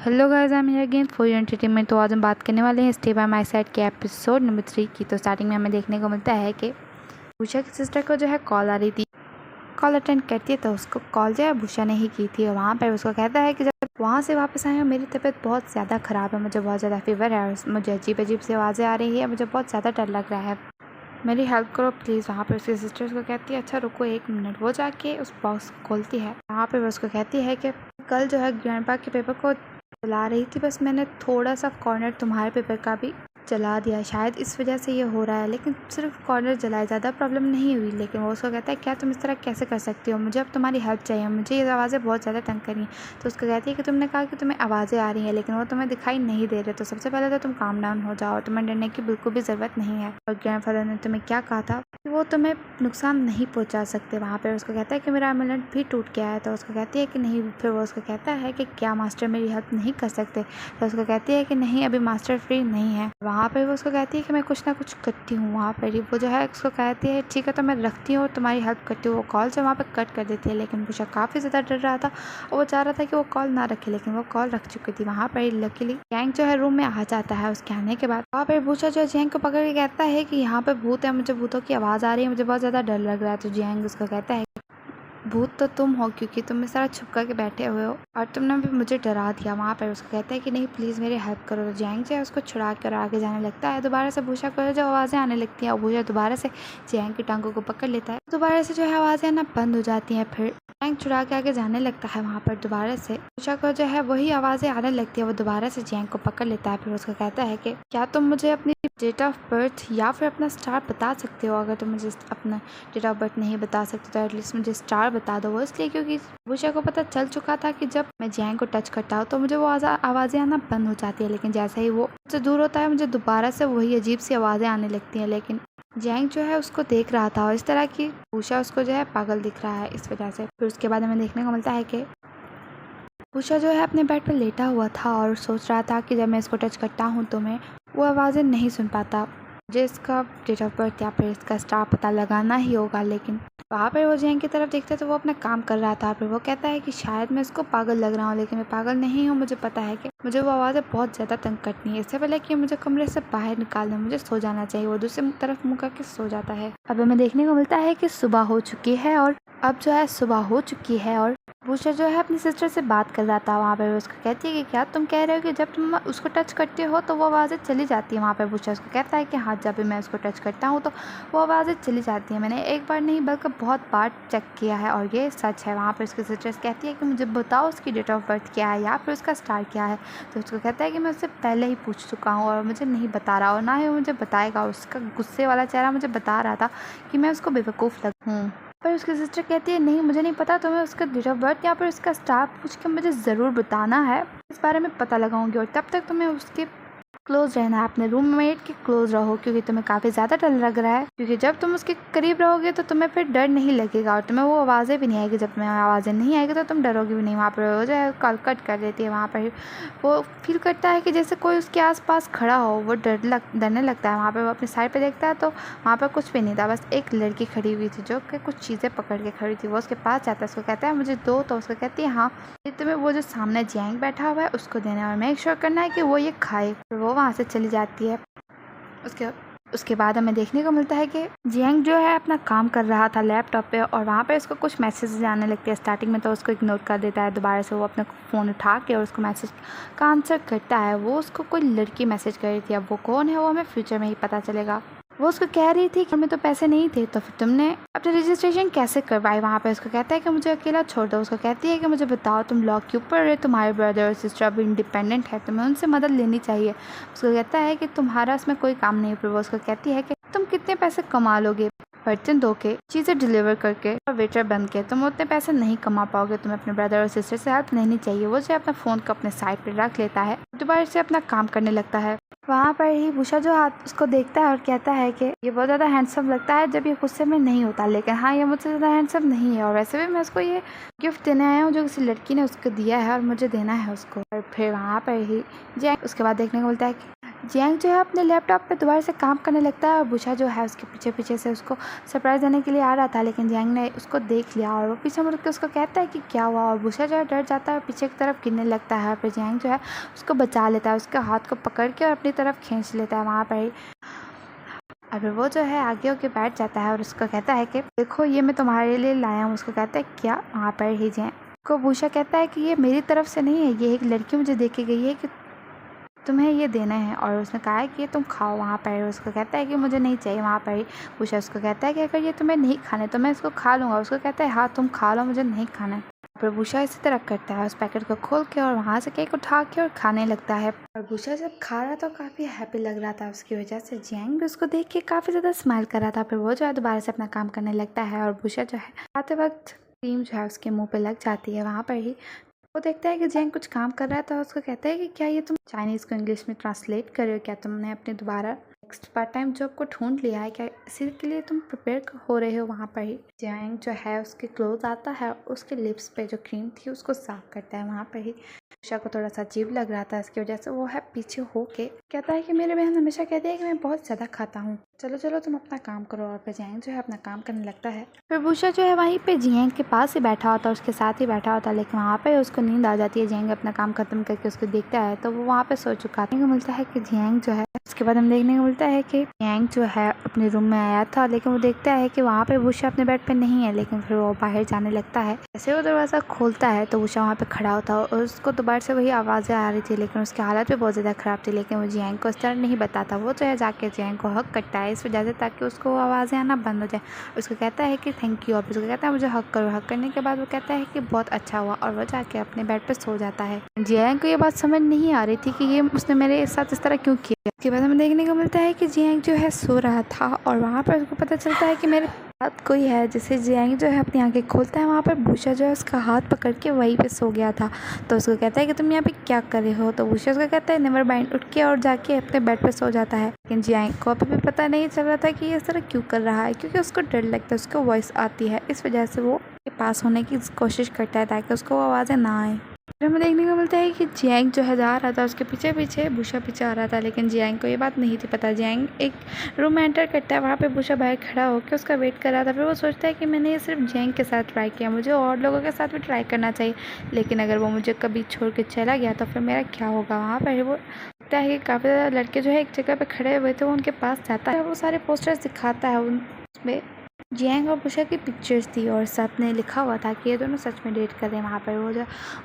Hello guys, I am here again for your entertainment. तो आज हम बात करने वाले हैं स्टे बाय माय साइड के एपिसोड नंबर 3 की। तो स्टार्टिंग में हमें देखने को मिलता है कि भूषा की सिस्टर को जो है कॉल आ रही थी। कॉल अटेंड करती है तो उसको कॉल जो है भूषा ने ही की थी और वहाँ पर उसको कहता है कि जब वहाँ से वापस आए हो मेरी तबीयत बहुत ज़्यादा ख़राब है, मुझे बहुत ज़्यादा फीवर है और मुझे अजीब अजीब सी आवाज़ें आ रही है, मुझे बहुत ज़्यादा डर लग रहा है, मेरी हेल्प करो प्लीज़। वहाँ पर उसकी सिस्टर को कहती है अच्छा रुको 1 मिनट। वो जाके उस बॉक्स को खोलती है। वहाँ पर वो उसको कहती है कि कल जो है ग्रैंडपा के पेपर को चला रही थी, बस मैंने थोड़ा सा कॉर्नर तुम्हारे पेपर का भी जला दिया, शायद इस वजह से ये हो रहा है, लेकिन सिर्फ कॉर्नर जलाया, ज़्यादा प्रॉब्लम नहीं हुई। लेकिन वो उसको कहता है क्या तुम इस तरह कैसे कर सकती हो, मुझे अब तुम्हारी हेल्प चाहिए, मुझे ये आवाज़ें बहुत ज़्यादा तंग करी हैं। तो उसको कहती है कि तुमने कहा कि तुम्हें आवाज़ें आ रही हैं लेकिन वो तुम्हें दिखाई नहीं दे रहे, तो सबसे पहले तो तुम काम डाउन हो जाओ, तुम्हें डरने की बिल्कुल भी ज़रूरत नहीं है। और ग्रैंडफादर ने तुम्हें क्या कहा था कि वो तुम्हें नुकसान नहीं पहुंचा सकते। वहाँ पर उसको कहता है कि मेरा एमुलेट भी टूट गया है। तो उसको कहती है कि नहीं। फिर वो उसको कहता है कि क्या मास्टर मेरी हेल्प नहीं कर सकते। तो उसको कहती है कि नहीं, अभी मास्टर फ्री नहीं है। वहाँ पर वो उसको कहती है कि मैं कुछ ना कुछ करती हूँ। वहाँ पर ही वो जो है उसको कहती है ठीक है तो मैं रखती हूँ और तुम्हारी हेल्प करती हूँ। वो कॉल जो वहाँ पर कट कर देती है, लेकिन भूषा काफ़ी ज़्यादा डर रहा था और वो चाह रहा था कि वो कॉल ना रखे, लेकिन वो कॉल रख चुकी थी। वहाँ पर लकीली जैंग जो है रूम में आ जाता है। उसके आने के बाद वहाँ पर भूषा जो जैंग को पकड़ के कहता है कि यहाँ पर भूत है, मुझे भूतों की आवाज़ आ रही है, मुझे बहुत ज़्यादा डर लग रहा है। तो जैंग उसको कहता है भूत तो तुम हो क्योंकि तुम इस तरह छुप कर के बैठे हुए हो और तुमने भी मुझे डरा दिया। वहाँ पर उसको कहता है कि नहीं प्लीज़ मेरी हेल्प करो। तो जैंग जो है उसको छुड़ा कर आगे जाने लगता है। दोबारा से भूषा को जो आवाज़ें आने लगती हैं और भूषा दोबारा से जैंग की टांगों को पकड़ लेता है। दोबारा से जो है आवाज़ें आना बंद हो जाती हैं। फिर जैंग छुड़ा के आगे जाने लगता है। वहाँ पर दोबारा से भूषा को जो है वही आवाज़ें आने लगती है। वो दोबारा से जैंग को पकड़ लेता है। फिर उसको कहता है कि क्या तुम मुझे अपनी डेट ऑफ बर्थ या फिर अपना स्टार बता सकते हो। अगर तुम मुझे अपना डेट ऑफ बर्थ नहीं बता सकते तो एटलीस्ट मुझे स्टार बता दो। वो इसलिए क्योंकि भूषा को पता चल चुका था कि जब मैं जैंग को टच करता हूँ तो मुझे वो आवाज़ें आना बंद हो जाती है, लेकिन जैसे ही वो मुझसे दूर होता है मुझे दोबारा से वही अजीब सी आवाज़ें आने लगती हैं। लेकिन जैंग जो है उसको देख रहा था और इस तरह की भूषा उसको जो है पागल दिख रहा है इस वजह से। फिर उसके बाद हमें देखने को मिलता है कि भूषा जो है अपने बेड पर लेटा हुआ था और सोच रहा था कि जब मैं इसको टच करता हूँ तो मैं वो आवाज़ें नहीं सुन पाता, मुझे इसका डेट ऑफ बर्थ या फिर इसका स्टार पता लगाना ही होगा। लेकिन वहाँ पर वो जैंग की तरफ देखता है तो वो अपना काम कर रहा था। फिर वो कहता है कि शायद मैं इसको पागल लग रहा हूँ, लेकिन मैं पागल नहीं हूँ, मुझे पता है कि मुझे वो आवाज़ें बहुत ज़्यादा तंग करती हैं। इससे पहले कि मुझे कमरे से बाहर निकालना, मुझे सो जाना चाहिए। वो दूसरी तरफ मुँह करके सो जाता है। अब हमें देखने को मिलता है कि सुबह हो चुकी है और अब जो है सुबह हो चुकी है और भूषा जो है अपनी सिस्टर से बात कर रहा था। वहाँ पर उसको कहती है कि क्या तुम कह रहे हो कि जब तुम उसको टच करते हो तो वो आवाज़ें चली जाती है। वहाँ पर भूषा उसको कहता है कि हाँ, जब भी मैं उसको टच करता हूँ तो वो आवाज़ें चली जाती हैं, मैंने एक बार नहीं बल्कि बहुत बार चेक किया है और ये सच है। वहाँ पर उसकी सिस्टर कहती है कि मुझे बताओ उसकी डेट ऑफ बर्थ क्या है या फिर उसका स्टार क्या है। तो उसको कहता है कि मैं उससे पहले ही पूछ चुका हूँ और मुझे नहीं बता रहा और ना ही मुझे बताएगा। उसका गुस्से वाला चेहरा मुझे बता रहा था कि मैं उसको बेवकूफ़ लग हूँ। पर उसकी सिस्टर कहती है नहीं, मुझे नहीं पता, तुम्हें उसका डेट ऑफ बर्थ या फिर उसका स्टार पूछ के मुझे ज़रूर बताना है, इस बारे में पता लगाऊंगी और तब तक तुम्हें उसके क्लोज रहना है, अपने रूममेट के क्लोज रहो क्योंकि तुम्हें काफ़ी ज़्यादा डर लग रहा है। क्योंकि जब तुम उसके करीब रहोगे तो तुम्हें फिर डर नहीं लगेगा और तुम्हें वो आवाज़ें भी नहीं आएगी। जब तुम्हें आवाज़ें नहीं आएगी तो तुम डरोगे भी नहीं। वहाँ पर वो जो है कॉल कट कर देती है। वहाँ पर वो फील करता है कि जैसे कोई उसके आसपास खड़ा हो, वो डरने लगता है। वहाँ पर वो अपने साइड पर देखता है तो वहाँ पर कुछ भी नहीं था, बस एक लड़की खड़ी हुई थी जो कि कुछ चीज़ें पकड़ के खड़ी थी। वो उसके पास जाता है, उसको कहता है मुझे दो। तो उसको कहती है हाँ, तुम्हें वो जो सामने जैंग बैठा हुआ है उसको देना है और मेक श्योर करना है कि वो ये खाए। फिर वो वहाँ से चली जाती है। उसके बाद हमें देखने को मिलता है कि जियांग जो है अपना काम कर रहा था लैपटॉप पे और वहाँ पे उसको कुछ मैसेज आने लगते हैं। स्टार्टिंग में तो उसको इग्नोर कर देता है, दोबारा से वो अपना फ़ोन उठा के और उसको मैसेज का आंसर करता है। वो उसको कोई लड़की मैसेज कर रही थी, अब वो कौन है वो हमें फ्यूचर में ही पता चलेगा। वो उसको कह रही थी कि हमें तो पैसे नहीं थे तो फिर तुमने अपनी रजिस्ट्रेशन कैसे करवाई। वहाँ पे उसको कहता है कि मुझे अकेला छोड़ दो। उसको कहती है कि मुझे बताओ तुम लॉ क्यों पढ़ रहे हो, तुम्हारे ब्रदर और सिस्टर अभी इंडिपेंडेंट है, तुम्हें उनसे मदद लेनी चाहिए। उसको कहता है कि तुम्हारा इसमें कोई काम नहीं। फिर वो उसको कहती है कि तुम कितने पैसे कमा लोगे बर्तन धो के, चीज़ें डिलीवर करके और वेटर बन के, तुम उतने पैसे नहीं कमा पाओगे, तुम्हें अपने ब्रदर और सिस्टर से हेल्प लेनी चाहिए। वो जो अपना फ़ोन को अपने साइड पर रख लेता है, दोबारा से अपना काम करने लगता है। वहाँ पर ही भूषा जो हाथ उसको देखता है और कहता है कि ये बहुत ज़्यादा हैंडसम लगता है जब ये गुस्से में नहीं होता, लेकिन हाँ ये मुझसे ज़्यादा हैंडसम नहीं है और वैसे भी मैं उसको ये गिफ्ट देने आया हूँ जो किसी लड़की ने उसको दिया है और मुझे देना है उसको। और फिर वहाँ पर ही जैंग उसके बाद देखने को मिलता है कि जियांग जो है अपने लैपटॉप पे दोबारा से काम करने लगता है और बुशा जो है उसके पीछे पीछे से उसको सरप्राइज़ देने के लिए आ रहा था, लेकिन जियांग ने उसको देख लिया और वो पीछे मुड़ के उसको कहता है कि क्या हुआ, और बुशा जो है डर जाता है और पीछे की तरफ गिरने लगता है। फिर जियांग जो है उसको बचा लेता है, उसके हाथ को पकड़ के और अपनी तरफ खींच लेता है वहाँ पर ही। और वो जो है आगे होके बैठ जाता है और उसको कहता है कि देखो ये मैं तुम्हारे लिए लाया हूँ। उसको कहता है क्या, वहाँ पर ही जियांग को बुशा कहता है कि ये मेरी तरफ से नहीं है, ये एक लड़की मुझे दे के गई है कि तुम्हें ये देना है, और उसने कहा है कि ये तुम खाओ वहाँ पर। उसको कहता है कि मुझे नहीं चाहिए वहाँ पर ही। बुशा उसको कहता है कि अगर ये तुम्हें नहीं खाने तो मैं इसको खा लूँगा। उसको कहता है हाँ तुम खा लो, मुझे नहीं खाना है। फिर बुशा इसी तरह करता है, उस पैकेट को खोल के और वहाँ से केक उठा के और खाने लगता है। और बुशा जब खा रहा तो काफ़ी हैप्पी लग रहा था उसकी वजह से। जियांग भी उसको देख के काफ़ी ज़्यादा स्माइल कर रहा था। फिर वो जो है दोबारा से अपना काम करने लगता है और बुशा जो है आते वक्त क्रीम जो है उसके मुँह पर लग जाती है वहाँ पर ही। वो देखता है कि जियांग कुछ काम कर रहा था, उसको कहता है कि क्या ये तुम चाइनीज़ को इंग्लिश में ट्रांसलेट कर रहे हो, क्या तुमने अपने दोबारा नेक्स्ट पार्ट टाइम जॉब को ढूंढ लिया है, क्या इसी के लिए तुम प्रिपेयर हो रहे हो। वहाँ पर ही जियांग जो है उसके क्लोज आता है, उसके लिप्स पे जो क्रीम थी उसको साफ करता है वहाँ पर ही। बुशा को थोड़ा सा अजीब लग रहा था, इसकी वजह से वो है पीछे होके कहता है कि मेरे बहन हमेशा कहती है कि मैं बहुत ज़्यादा खाता हूँ, चलो चलो तुम अपना काम करो। और फिर जियांग जो है अपना काम करने लगता है। फिर बुशा जो है वहीं पे जियांग के पास ही बैठा होता है, उसके साथ ही बैठा होता है, लेकिन वहाँ पे उसको नींद आ जाती है। जियांग अपना काम खत्म करके उसको देखता है तो वो वहाँ पे सो चुका है। देखने को मिलता है कि जियांग जो है, उसके बाद हम देखने को मिलता है कि जियांग जो है अपने रूम में आया था, लेकिन वो देखता है कि वहाँ पे बुशा अपने बेड पे नहीं है। लेकिन फिर वो बाहर जाने लगता है। जैसे वो दरवाज़ा खोलता है तो बुशा वहाँ पे खड़ा होता है और उसको दोबारा से वही आवाज़ें आ रही थी, लेकिन उसकी हालत भी बहुत ज़्यादा ख़राब थी। लेकिन वो जियांग को इस तरह नहीं बताता, वो जो है जाके जियांग को हक करता है इस वजह से ताकि उसको आवाज़ें आना बंद हो जाए। उसको कहता है कि थैंक यू, और उसको कहता है मुझे हक करो। हक करने के बाद वो कहता है कि बहुत अच्छा हुआ, और वो जाके अपने बेड पे सो जाता है। जियांग को ये बात समझ नहीं आ रही थी कि ये उसने मेरे साथ इस तरह क्यों किया। उसके बाद हमें देखने को मिलता है कि जियांग जो है सो रहा था और वहाँ पर उसको पता चलता है कि मेरे साथ कोई है। जैसे जियांग जो है अपनी आंखें खोलता है, वहाँ पर बुशा जो है उसका हाथ पकड़ के वहीं पे सो गया था। तो उसको कहता है कि तुम यहाँ पे क्या कर रहे हो। तो बुशा उसको कहता है नेवर माइंड, उठ के और जाके अपने बेड पे सो जाता है। लेकिन जियांग को अभी भी पता नहीं चल रहा था कि ये इस तरह क्यों कर रहा है, क्योंकि उसको डर लगता है, उसको वॉइस आती है, इस वजह से वो के पास होने की कोशिश करता है ताकि उसको आवाज़ें ना आए। फिर हमें देखने को मिलता है कि जियांग जो है जा रहा था, उसके पीछे पीछे बुशा पीछे आ रहा था, लेकिन जियांग को ये बात नहीं थी पता। जियांग एक रूम में एंटर करता है, वहाँ पे बुशा बाहर खड़ा होकर उसका वेट कर रहा था। फिर वो सोचता है कि मैंने ये सिर्फ जियांग के साथ ट्राई किया, मुझे और लोगों के साथ भी ट्राई करना चाहिए, लेकिन अगर वो मुझे कभी छोड़ के चला गया तो फिर मेरा क्या होगा। वहाँ पर वो देखता है कि काफ़ी ज़्यादा लड़के जो है एक जगह पर खड़े हुए थे, वो उनके पास जाता है, वो सारे पोस्टर्स दिखाता है, उसमें जियांग और बुशा की पिक्चर्स थी और साथ में लिखा हुआ था कि ये दोनों सच में डेट कर रहे हैं। वहाँ पर वो जो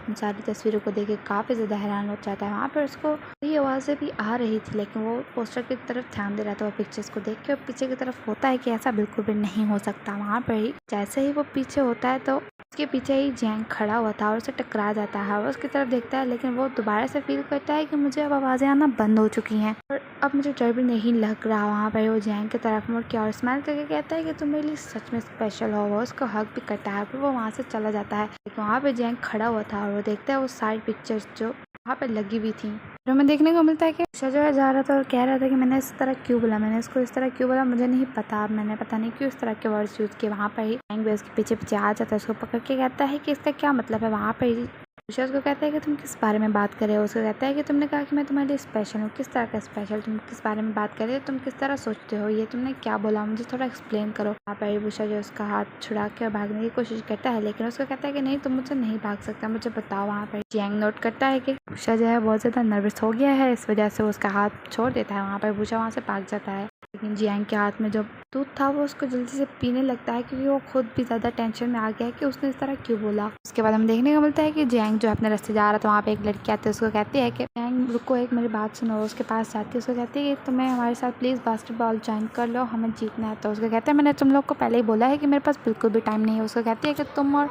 उन सारी तस्वीरों को देख के काफ़ी ज़्यादा हैरान हो जाता है। वहाँ पर उसको ये आवाज़ें भी आ रही थी, लेकिन वो पोस्टर की तरफ ध्यान दे रहा था। वो पिक्चर्स को देख के पीछे की तरफ होता है कि ऐसा बिल्कुल भी नहीं हो सकता। वहाँ पर ही जैसे ही वो पीछे होता है तो उसके पीछे ही जियांग खड़ा हुआ था और उसे टकरा जाता है। वो उसकी तरफ देखता है, लेकिन वो दोबारा से फील करता है कि मुझे अब आवाज़ें आना बंद हो चुकी हैं और अब मुझे डर भी नहीं लग रहा। वहाँ पर वो जियांग की तरफ मुड़ के और स्माइल करके कहता है कि तुम मेरे लिए सच में स्पेशल हो। वो उसको हक भी करता है, फिर वो वहाँ से चला जाता है। लेकिन वहाँ पे जियांग खड़ा हुआ था और वो देखता है वो सारी पिक्चर्स जो वहाँ पे लगी हुई थी। फिर हमें देखने को मिलता है कि बुशा जो है जा रहा था और कह रहा था कि मैंने इस तरह क्यों बोला, मैंने इसको इस तरह क्यों बोला, मुझे नहीं पता, मैंने पता नहीं क्यों इस तरह के वर्ड्स यूज़ किए। वहाँ पर ही जियांग भी उसके पीछे पीछे आ जाता है, उसको पकड़ के कहता है कि इसका क्या मतलब है। वहाँ पर ही बुशा उसको कहता है कि तुम किस बारे में बात कर रहे हो। उसको कहता है कि तुमने कहा कि मैं तुम्हारे लिए स्पेशल हूँ, किस तरह का स्पेशल, तुम किस बारे में बात कर रहे हो, तुम किस तरह सोचते हो, ये तुमने क्या बोला, मुझे थोड़ा एक्सप्लेन करो। वहाँ पर बुशा जो उसका हाथ छुड़ा के भागने की कोशिश करता है, लेकिन उसको कहता है कि नहीं तुम मुझसे नहीं भाग सकता, मुझे बताओ। वहाँ पर जियांग नोट करता है कि बुशा जो है बहुत ज़्यादा नर्वस हो गया है, इस वजह से वो उसका हाथ छोड़ देता है। वहाँ पर बुशा वहाँ से भाग जाता है, लेकिन जियांग के हाथ में जो दूध था वो उसको जल्दी से पीने लगता है, क्योंकि वो खुद भी ज़्यादा टेंशन में आ गया है कि उसने इस तरह क्यों बोला। उसके बाद हम देखने को मिलता है कि जियांग जो अपने रास्ते जा रहा था, वहाँ पे एक लड़की आती है, उसको कहती है कि जियांग रुको एक मेरी बात सुनो। उसके पास जाती है, उसको कहती है कि तुम्हें हमारे साथ प्लीज़ बास्केटबॉल ज्वाइन कर लो, हमें जीतना है। तो उसको कहते हैं मैंने तुम लोग को पहले ही बोला है कि मेरे पास बिल्कुल भी टाइम नहीं है। उसको कहती है कि तुम और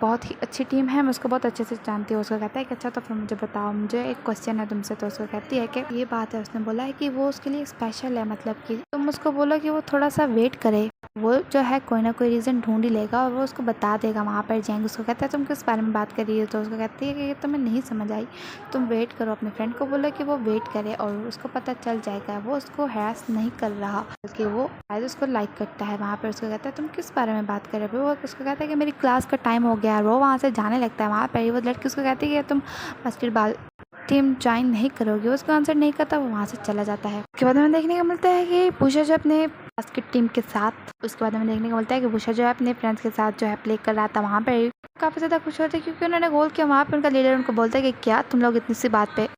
बहुत ही अच्छी टीम है, मैं उसको बहुत अच्छे से जानती हूँ। उसको कहता है कि अच्छा तो फिर मुझे बताओ, मुझे एक क्वेश्चन है तुमसे। तो उसको कहती है कि ये बात है, उसने बोला है कि वो उसके लिए स्पेशल है, मतलब कि तुम उसको बोलो कि वो थोड़ा सा वेट करे, वो जो है कोई ना कोई रीज़न ढूंढ ही लेगा और वो उसको बता देगा। वहाँ पर जियांग उसको कहता है तुम किस बारे में बात कर रही हो। तो उसको कहती है कि ये तुम्हें नहीं समझ आई, तुम वेट करो, अपने फ्रेंड को बोलो कि वो वेट करे और उसको पता चल जाएगा। वो उसको हैरास नहीं कर रहा बल्कि वो शायद उसको लाइक करता है। वहाँ पर उसको कहता है तुम किस बारे में बात कर रहे हो। वो उसको कहता है कि मेरी क्लास का टाइम हो गया है, वो वहाँ से जाने लगता है। वहाँ पर वो लड़की उसको कहती है कि तुम बास्केटबॉल टीम ज्वाइन नहीं करोगे, उसका आंसर नहीं करता, वो वहाँ से चला जाता है। उसके बाद हमें देखने को मिलता है कि बुशा जो अपने बास्केट टीम के साथ, उसके बाद हमें देखने को मिलता है कि बुशा जो है अपने फ्रेंड्स के साथ जो है प्ले कर रहा था, वहाँ पर काफ़ी ज़्यादा खुश होते हैं क्योंकि उन्होंने गोल किया। वहाँ पर उनका लीडर उनको बोलता है कि क्या तुम लोग इतनी सी बात पे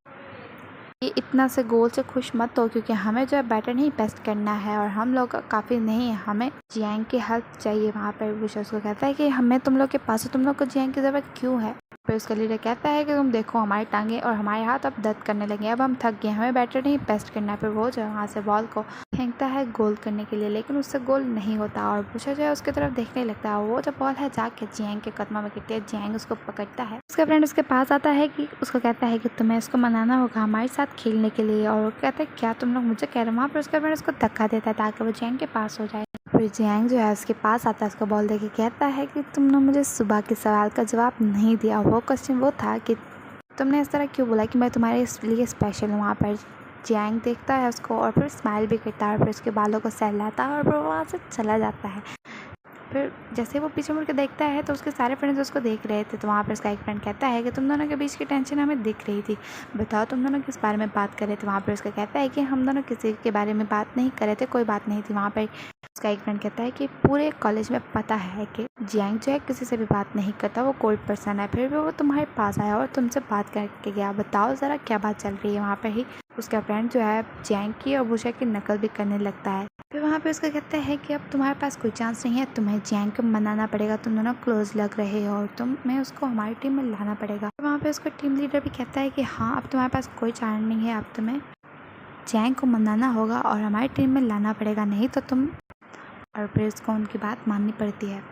ये इतना से गोल से खुश मत हो, क्योंकि हमें जो है बैटर नहीं बेस्ट करना है और हम लोग काफ़ी नहीं है, हमें जियांग की हेल्प चाहिए। वहाँ पर बुशा उसको कहता है कि हमें तुम लोग के पास तुम लोग को जियांग की ज़रूरत क्यों है। फिर उसका लीडर कहता है कि तुम देखो हमारी टांगे और हमारे हाथ अब दर्द करने लगे, अब हम थक गए, हमें बैटर नहीं बेस्ट करना है। फिर वो जो है वहाँ से बॉल को फेंकता है गोल करने के लिए, लेकिन उससे गोल नहीं होता और बुशा जो है उसकी तरफ देखने लगता है। वो जो बॉल है जाके जियांग के कदमों में गिरती है, जियांग उसको पकड़ता है। उसका फ्रेंड उसके पास आता है कि उसको कहता है कि तुम्हें इसको मनाना होगा हमारे साथ खेलने के लिए, और वो कहता है क्या तुम लोग मुझे कह रहे हो। वहाँ पर उसका फ्रेंड उसको धक्का देता है ताकि वो जियांग के पास हो जाए। फिर जियांग जो है उसके पास आता है, उसको बॉल देके कहता है कि तुमने मुझे सुबह के सवाल का जवाब नहीं दिया। वो क्वेश्चन वो था कि तुमने इस तरह क्यों बोला कि मैं तुम्हारे लिए स्पेशल हूँ। वहाँ पर जियांग देखता है उसको और फिर स्माइल भी करता है और फिर उसके बालों को सहलाता है और फिर वहाँ से चला जाता है। फिर जैसे वो पीछे मुड़ के देखता है तो उसके सारे फ्रेंड्स उसको देख रहे थे। तो वहाँ पर उसका एक फ्रेंड कहता है कि तुम दोनों के बीच की टेंशन हमें दिख रही थी, बताओ तुम दोनों किस बारे में बात कर रहे थे। वहाँ पर उसका कहता है कि हम दोनों किसी के बारे में बात नहीं कर रहे थे, कोई बात नहीं थी। वहाँ पर उसका एक फ्रेंड कहता है कि पूरे कॉलेज में पता है कि जियांग जो है किसी से भी बात नहीं करता, वो कोल्ड पर्सन है, फिर भी वो तुम्हारे पास आया और तुमसे बात करके गया, बताओ ज़रा क्या बात चल रही है। वहाँ पर ही उसका फ्रेंड जो है जियांग की और बुशा की नकल भी करने लगता है। फिर वहाँ पे उसका कहता है कि अब तुम्हारे पास कोई चांस नहीं है, तुम्हें जियांग को मनाना पड़ेगा, तुम दोनों क्लोज लग रहे हो और तुम्हें उसको हमारी टीम में लाना पड़ेगा। फिर वहाँ पे उसका टीम लीडर भी कहता है कि हाँ अब तुम्हारे पास कोई चांस नहीं है, अब तुम्हें जियांग को मनाना होगा और हमारी टीम में लाना पड़ेगा, नहीं तो तुम, और फिर उसको उनकी बात माननी पड़ती है।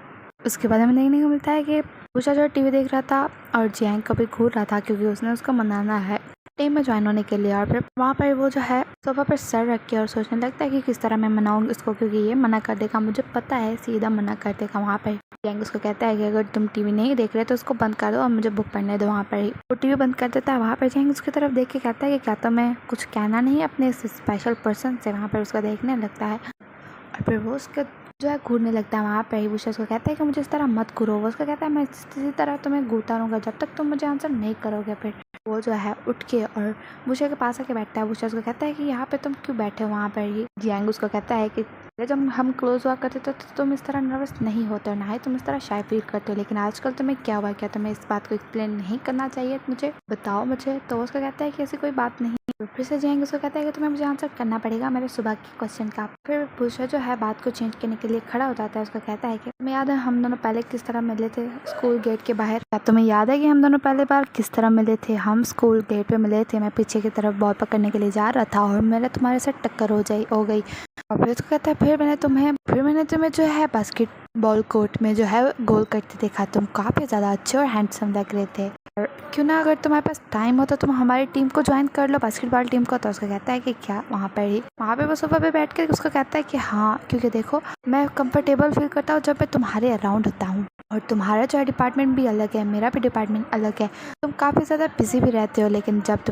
उसके बाद हमें देखने को मिलता है कि बुशा जो टीवी देख रहा था और जियांग को भी घूर रहा था क्योंकि उसने उसको मनाना है टीम में ज्वाइन होने के लिए। और फिर वहाँ पर वो जो है सोफा पर सर रख के और सोचने लगता है कि किस तरह मैं मनाऊंगी उसको, क्योंकि ये मना कर देगा, मुझे पता है सीधा मना कर देगा। वहाँ पर जियांग उसको कहता है कि अगर तुम टीवी नहीं देख रहे तो उसको बंद कर दो और मुझे बुक पढ़ने दो। वहाँ पर ही वो टीवी बंद कर देता है। वहाँ पर जियांग उसकी तरफ देख के कहता है कि क्या तुम्हें कुछ कहना नहीं है अपने इस स्पेशल पर्सन से। वहाँ पर उसका देखने लगता है और फिर वो उसके जो है घूरने लगता है। वहाँ पर ही बुशा उसको कहता है कि मुझे इस तरह मत घूरो। वो उसको कहता है मैं इसी तरह तुम्हें घूरता रहूँगा जब तक तुम मुझे आंसर नहीं करोगे। फिर वो जो है उठ के और बुशा के पास आके बैठता है। बुशा उसको कहता है कि यहाँ पे तुम क्यों बैठे हो। वहाँ पर ही जियांग उसको कहता है कि जब हम क्लोज हुआ करते थे तो तुम इस तरह नर्वस नहीं होते हो, ना ही तुम इस तरह शाय फील करते हो, लेकिन आजकल तुम्हें क्या हुआ, क्या तुम्हें इस बात को एक्सप्लेन नहीं करना चाहिए, मुझे बताओ मुझे। तो उसका कहता है कि ऐसी कोई बात नहीं। फिर से जियांग उसको कहता है कि तुम्हें मुझे आंसर करना पड़ेगा मेरे सुबह के क्वेश्चन का। फिर बुशा जो है बात को चेंज करने के लिए खड़ा हो जाता है। उसका कहता है कि तुम्हें याद है हम दोनों पहले किस तरह मिले थे स्कूल गेट के बाहर। क्या तुम्हें याद है कि हम दोनों पहले बार किस तरह मिले थे। हम स्कूल गेट पे मिले थे, मैं पीछे की तरफ बॉल पकड़ने के लिए जा रहा था और मेरे तुम्हारे साथ टक्कर हो गई। और फिर उसको कहता है फिर मैंने तुम्हें जो है बास्केटबॉल कोर्ट में जो है गोल करते देखा, तुम काफ़ी ज़्यादा अच्छे और हैंडसम लग रहे थे, और क्यों ना अगर तुम्हारे पास टाइम हो तो तुम हमारी टीम को ज्वाइन कर लो, बास्केटबॉल टीम को। तो उसका कहता है कि क्या। वहाँ पे वो सोफा पे बैठ कर उसको कहता है कि हाँ, क्योंकि देखो मैं कंफर्टेबल फील करता हूँ जब मैं तुम्हारे अराउंड होता हूँ, और तुम्हारा जो है डिपार्टमेंट भी अलग है, मेरा भी डिपार्टमेंट अलग है, तुम काफ़ी ज़्यादा बिजी भी रहते हो, लेकिन जब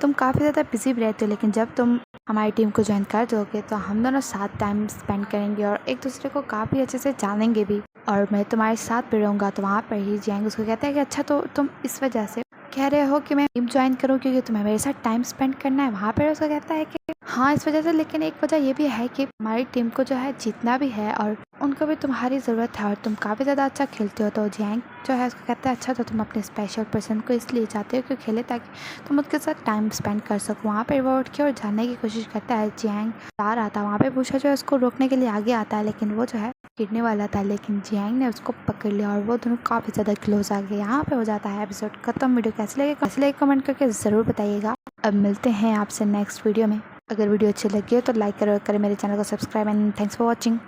तुम काफ़ी ज़्यादा बिजी भी रहते हो, लेकिन जब तुम हमारी टीम को ज्वाइन कर दोगे तो हम दोनों साथ टाइम स्पेंड करेंगे और एक दूसरे को काफ़ी अच्छे से जानेंगे भी, और मैं तुम्हारे साथ भी रहूँगा। तो वहाँ पर ही जियांग उसको कहता है कि अच्छा तो तुम इस वजह से कह रहे हो कि मैं टीम ज्वाइन करूँ क्योंकि तुम्हें मेरे साथ टाइम स्पेंड करना है। वहाँ पर उसको कहता है कि हाँ इस वजह से, लेकिन एक वजह ये भी है कि हमारी टीम को जो है जीतना भी है और उनको भी तुम्हारी ज़रूरत है और तुम काफ़ी ज़्यादा अच्छा खेलते हो। तो जियांग जो है उसको कहता है अच्छा तो तुम अपने स्पेशल पर्सन को इसलिए चाहते हो कि खेले ताकि तुम उसके साथ टाइम स्पेंड कर सको। वहाँ पर वो उठ के और जाने की कोशिश करता है। जियांग जा रहा था, वहाँ पर बुशा जो है उसको रोकने के लिए आगे आता है, लेकिन वो जो है गिरने वाला था, लेकिन जियांग ने उसको पकड़ लिया और वो दोनों काफ़ी ज़्यादा क्लोज आ गए। यहाँ पे हो जाता है एपिसोड खत्म। वीडियो कैसे लगे कमेंट करके ज़रूर बताइएगा। अब मिलते हैं आपसे नेक्स्ट वीडियो में। अगर वीडियो अच्छी लगी हो तो लाइक करें मेरे चैनल को subscribe, and thanks for watching.